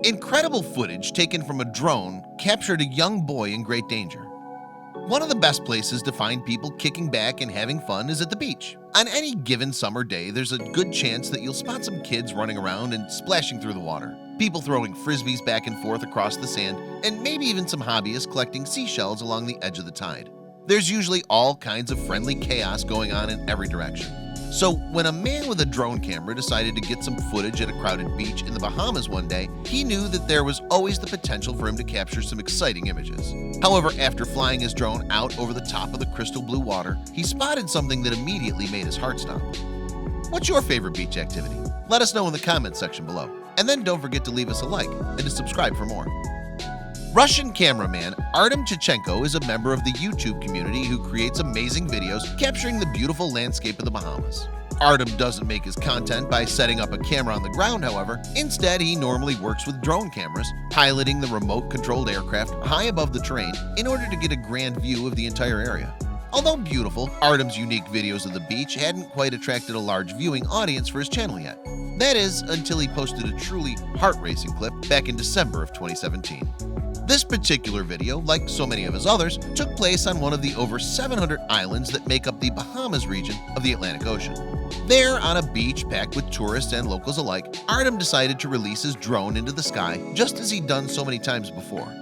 Incredible footage taken from a drone captured a young boy in great danger. One of the best places to find people kicking back and having fun is at the beach. On any given summer day, there's a good chance that you'll spot some kids running around and splashing through the water, people throwing frisbees back and forth across the sand, and maybe even some hobbyists collecting seashells along the edge of the tide. There's usually all kinds of friendly chaos going on in every direction. So when a man with a drone camera decided to get some footage at a crowded beach in the Bahamas one day, he knew that there was always the potential for him to capture some exciting images. However, after flying his drone out over the top of the crystal blue water, he spotted something that immediately made his heart stop. What's your favorite beach activity? Let us know in the comments section below. And then don't forget to leave us a like and to subscribe for more. Russian cameraman Artem Chichenko is a member of the YouTube community who creates amazing videos capturing the beautiful landscape of the Bahamas. Artem doesn't make his content by setting up a camera on the ground, however. Instead, he normally works with drone cameras, piloting the remote-controlled aircraft high above the terrain in order to get a grand view of the entire area. Although beautiful, Artem's unique videos of the beach hadn't quite attracted a large viewing audience for his channel yet. That is, until he posted a truly heart-racing clip back in December of 2017. This particular video, like so many of his others, took place on one of the over 700 islands that make up the Bahamas region of the Atlantic Ocean. There, on a beach packed with tourists and locals alike, Artem decided to release his drone into the sky just as he'd done so many times before.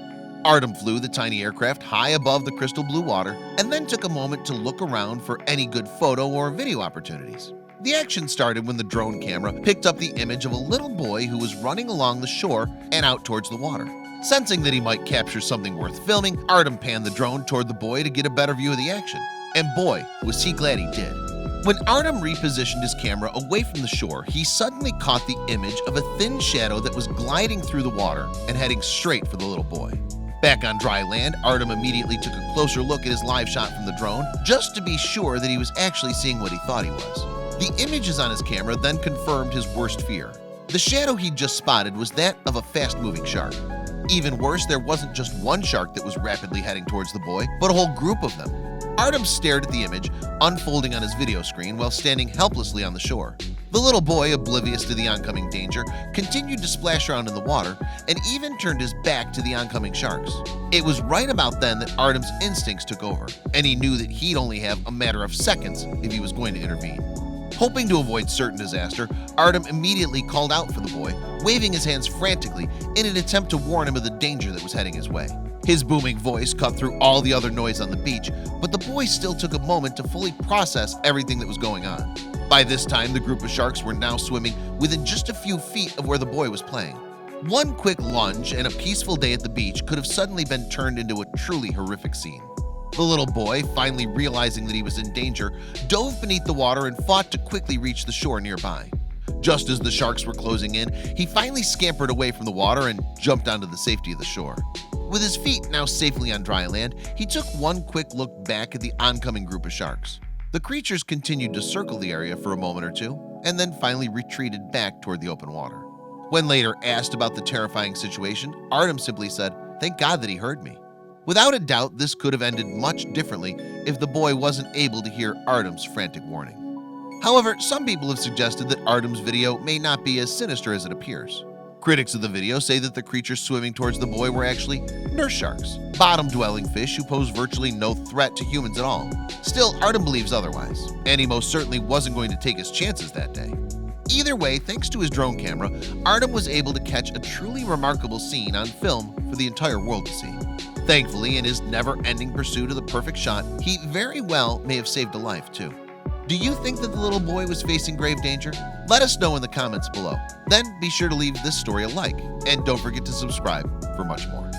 Artem flew the tiny aircraft high above the crystal blue water and then took a moment to look around for any good photo or video opportunities. The action started when the drone camera picked up the image of a little boy who was running along the shore and out towards the water. Sensing that he might capture something worth filming, Artem panned the drone toward the boy to get a better view of the action. And boy, was he glad he did. When Artem repositioned his camera away from the shore, he suddenly caught the image of a thin shadow that was gliding through the water and heading straight for the little boy. Back on dry land, Artem immediately took a closer look at his live shot from the drone just to be sure that he was actually seeing what he thought he was. The images on his camera then confirmed his worst fear. The shadow he'd just spotted was that of a fast-moving shark. Even worse, there wasn't just one shark that was rapidly heading towards the boy, but a whole group of them. Artem stared at the image unfolding on his video screen while standing helplessly on the shore. The little boy, oblivious to the oncoming danger, continued to splash around in the water and even turned his back to the oncoming sharks. It was right about then that Artem's instincts took over, and he knew that he'd only have a matter of seconds if he was going to intervene. Hoping to avoid certain disaster, Artem immediately called out for the boy, waving his hands frantically in an attempt to warn him of the danger that was heading his way. His booming voice cut through all the other noise on the beach, but the boy still took a moment to fully process everything that was going on. By this time, the group of sharks were now swimming within just a few feet of where the boy was playing. One quick lunge and a peaceful day at the beach could have suddenly been turned into a truly horrific scene. The little boy, finally realizing that he was in danger, dove beneath the water and fought to quickly reach the shore nearby. Just as the sharks were closing in, he finally scampered away from the water and jumped onto the safety of the shore. With his feet now safely on dry land, he took one quick look back at the oncoming group of sharks. The creatures continued to circle the area for a moment or two, and then finally retreated back toward the open water. When later asked about the terrifying situation, Artem simply said, "Thank God that he heard me." Without a doubt, this could have ended much differently if the boy wasn't able to hear Artem's frantic warning. However, some people have suggested that Artem's video may not be as sinister as it appears. Critics of the video say that the creatures swimming towards the boy were actually nurse sharks, bottom-dwelling fish who pose virtually no threat to humans at all. Still, Artem believes otherwise, and he most certainly wasn't going to take his chances that day. Either way, thanks to his drone camera, Artem was able to catch a truly remarkable scene on film for the entire world to see. Thankfully, in his never-ending pursuit of the perfect shot, he very well may have saved a life too. Do you think that the little boy was facing grave danger? Let us know in the comments below. Then be sure to leave this story a like, and don't forget to subscribe for much more.